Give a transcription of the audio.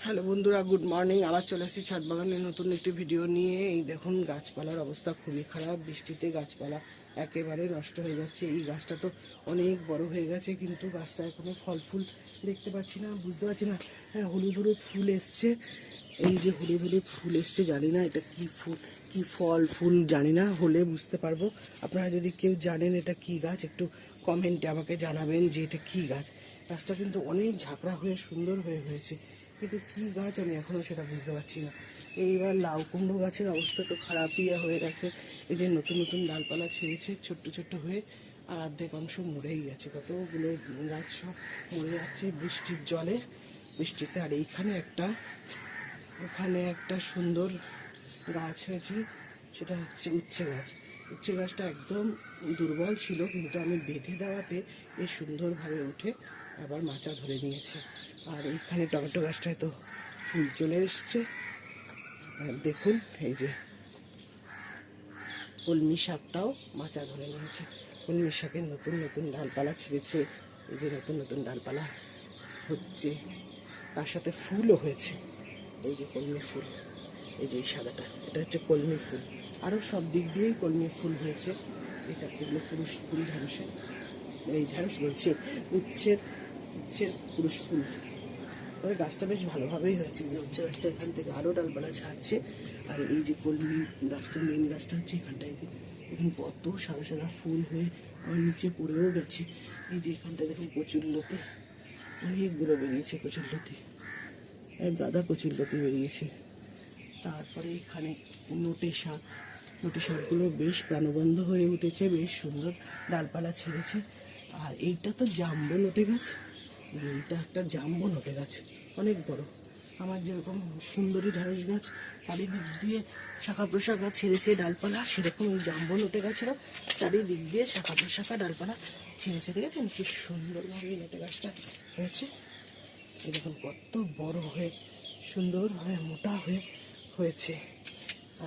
Hello বন্ধুরা, good morning. আবার চলে এসেছি ছাদ বাগানের নতুন একটি ভিডিও নিয়ে। এই দেখুন, গাছপালার অবস্থা খুবই খারাপ। বৃষ্টিতে গাছপালা একেবারে নষ্ট হয়ে যাচ্ছে। এই গাছটা তো অনেক বড় হয়ে গেছে, কিন্তু গাছটা এখনো ফল ফুল দেখতে পাচ্ছি না, বুঝতে পারছি না। হ্যাঁ, হলুদ হলুদ ফুল এসছে। এই যে হলুদ হলুদ ফুল এসছে, জানি না এটা কি ফুল, কি ফল ফুল জানি না, হলে বুঝতে পারবো। আপনারা যদি কেউ জানেন এটা কি গাছ, একটু কমেন্টে আমাকে জানাবেন যে এটা কি গাছ। গাছটা কিন্তু অনেক ঝাঁকড়া হয়ে সুন্দর হয়েছে, কিন্তু কি গাছ আমি এখনও সেটা বুঝতে পারছি না। এইবার লাউ কুমড়ো গাছের অবস্থা তো খারাপই হয়ে গেছে। এই যে নতুন নতুন ডালপালা ছেড়েছে ছোট্ট ছোট্ট হয়ে, আর অর্ধেক অংশ মরেই গেছে। কতগুলো গাছ সব মরে যাচ্ছে বৃষ্টির জলে, বৃষ্টিতে। আর ওখানে একটা সুন্দর গাছ হয়েছে, সেটা হচ্ছে উচ্ছে গাছ। উচ্ছে গাছটা একদম দুর্বল ছিল, কিন্তু আমি বেঁধে দেওয়াতে বেশ সুন্দরভাবে উঠে আবার মাচা ধরে নিয়েছে। আর এইখানে টমেটো গাছটায় তো ফুল চলে এসছে। আর দেখুন, এই যে কলমি শাকটাও মাচা ধরে নিয়েছে। কলমি শাকের নতুন নতুন ডালপালা ছেড়েছে। এই যে নতুন নতুন ডালপালা হচ্ছে, তার সাথে ফুলও হয়েছে। এই যে কলমি ফুল, এই যে সাদাটা, এটা হচ্ছে কলমি ফুল। আরও সব দিক দিয়েই কলমি ফুল হয়েছে। এটা এগুলো পুরুষ ফুল, ঢ্যাঁড়সের, এই ঢ্যাঁড়স বলছি, উচ্ছের পুরুষ ফুল। তবে গাছটা বেশ ভালোভাবেই হয়েছে। যে উচ্ছে গাছটা এখান থেকে আরও ডালপালা ছাড়ছে। আর এই যে কলমি গাছটা, মেন গাছটা হচ্ছে এখানটায়, এখানে কত সাদা সাদা ফুল হয়ে আমার নিচে পড়েও গেছে। এই যে এখানটায় দেখুন কচুরলতি অনেকগুলো বেরিয়েছে, কচুরলতি, গাদা কচুরলতি বেরিয়েছে। তারপরে এখানে নোটে শাকগুলো বেশ প্রাণবন্ত হয়ে উঠেছে, বেশ সুন্দর ডালপালা ছেড়েছে। আর এইটা তো জাম্বো নোটে গাছ, এইটা একটা জাম্বো নোটে গাছ, অনেক বড়। আমার যেরকম সুন্দরী ঢ্যাঁড়স গাছ চারিদিক দিয়ে শাখা প্রশাখা ছেড়েছে ডালপালা, সেরকম এই জাম্বো নোটে গাছেরও চারিদিক দিয়ে শাখা প্রশাখা ডালপালা ছেড়েছে। দেখেছেন কি সুন্দরভাবে এই নোটে গাছটা হয়েছে। এই দেখুন কত বড় হয়ে সুন্দরভাবে মোটা হয়েছে।